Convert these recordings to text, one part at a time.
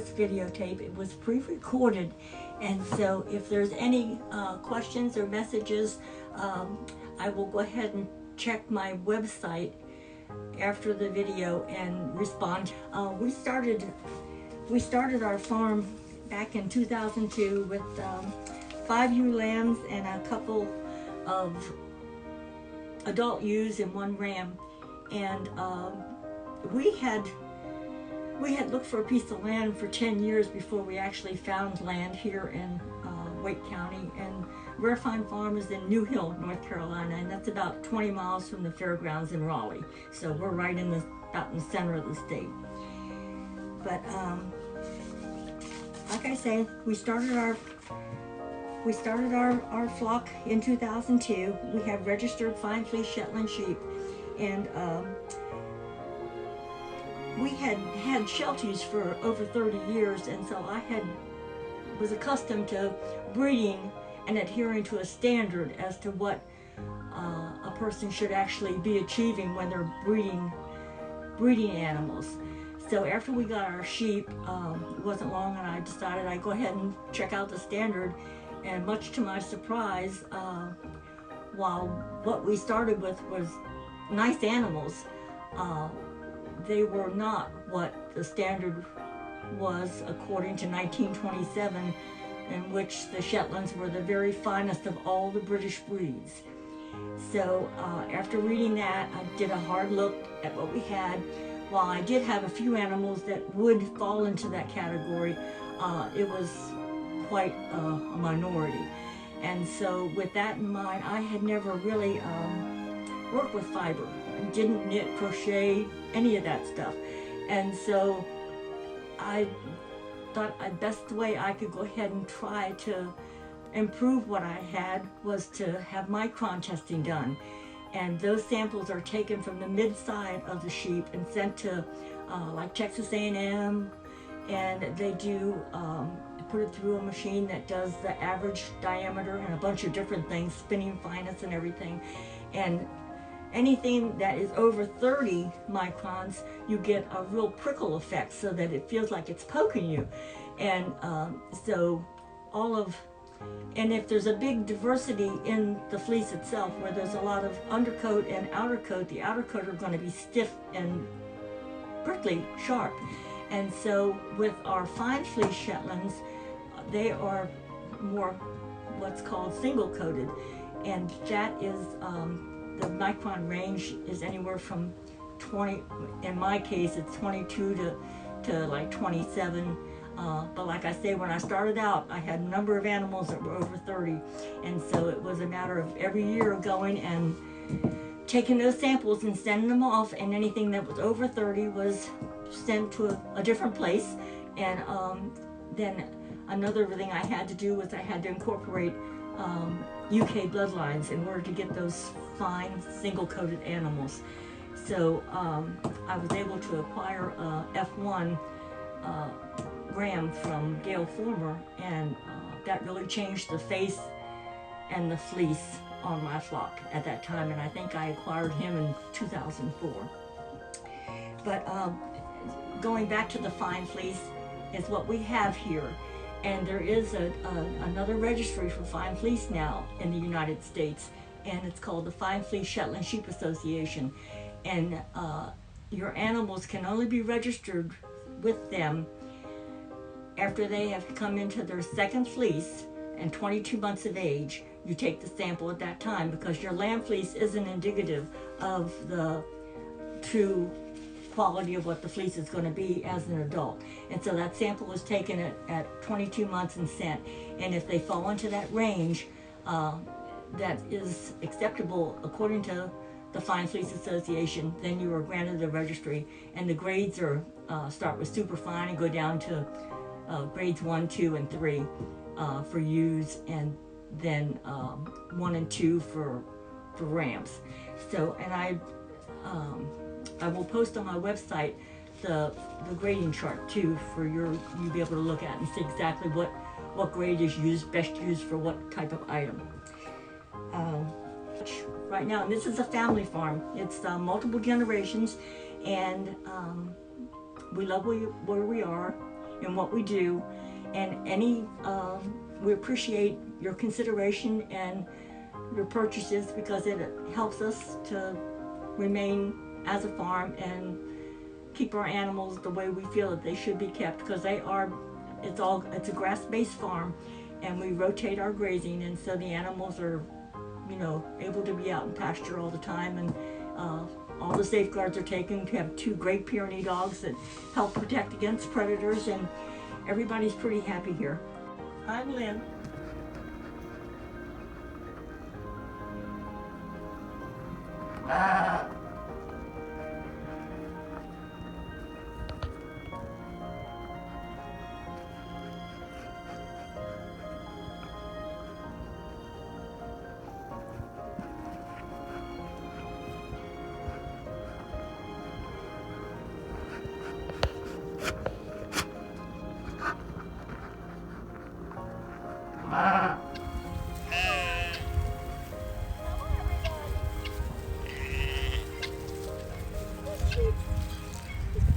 this videotape. It was pre-recorded, and so if there's any questions or messages, I will go ahead and check my website after the video and respond. We started our farm back in 2002 with 5 ewe lambs and a couple of adult ewes and 1 ram, and we had looked for a piece of land for 10 years before we actually found land here in Wake County, and Rare Fine Farm is in New Hill, North Carolina, and that's about 20 miles from the fairgrounds in Raleigh. So we're right about in the center of the state. But like I say, we started our flock in 2002. We have registered fine fleece Shetland sheep, and we had Shelties for over 30 years, and so I was accustomed to breeding and adhering to a standard as to what a person should actually be achieving when they're breeding animals. So after we got our sheep, it wasn't long, and I decided I'd go ahead and check out the standard. And much to my surprise, while what we started with was nice animals, they were not what the standard was according to 1927, in which the Shetlands were the very finest of all the British breeds. So after reading that, I did a hard look at what we had. While I did have a few animals that would fall into that category, it was quite a minority. And so with that in mind, I had never really worked with fiber, and didn't knit, crochet, any of that stuff. And so I thought the best way I could go ahead and try to improve what I had was to have micron testing done. And those samples are taken from the mid-side of the sheep and sent to like Texas A&M, and they do put it through a machine that does the average diameter and a bunch of different things, spinning fineness and everything. And anything that is over 30 microns, you get a real prickle effect so that it feels like it's poking you. And and if there's a big diversity in the fleece itself, where there's a lot of undercoat and outer coat, the outer coat are going to be stiff and prickly sharp. And so with our fine fleece Shetlands, they are more what's called single coated, and that is the micron range is anywhere from 20, in my case it's 22 to like 27. But like I say, when I started out, I had a number of animals that were over 30, and so it was a matter of every year going and taking those samples and sending them off, and anything that was over 30 was sent to a different place. And then another thing I had to do was I had to incorporate UK bloodlines in order to get those fine single-coated animals. So I was able to acquire a F1 ram from Gail Former, and that really changed the face and the fleece on my flock at that time, and I think I acquired him in 2004. But going back to the fine fleece is what we have here, and there is another registry for fine fleece now in the United States, and it's called the Fine Fleece Shetland Sheep Association. And your animals can only be registered with them after they have come into their second fleece and 22 months of age. You take the sample at that time, because your lamb fleece isn't indicative of the true quality of what the fleece is going to be as an adult. And so that sample is taken at 22 months and sent. And if they fall into that range that is acceptable according to the Fine Fleece Association, then you are granted a registry. And the grades are start with super fine and go down to grades 1, 2, and 3 for ewes, and then 1 and 2 for rams. So, and I will post on my website the grading chart too, for you be able to look at and see exactly what grade is best used for what type of item. Right now, and this is a family farm. It's multiple generations, and we love where we are. in what we do, and we appreciate your consideration and your purchases because it helps us to remain as a farm and keep our animals the way we feel that they should be kept, because it's a grass-based farm, and we rotate our grazing, and so the animals are, able to be out in pasture all the time, and all the safeguards are taken. We have 2 Great Pyrenees dogs that help protect against predators, and everybody's pretty happy here. I'm Lynn.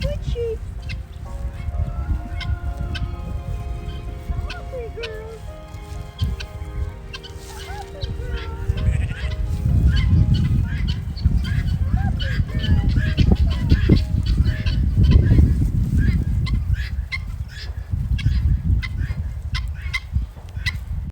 Good sheep.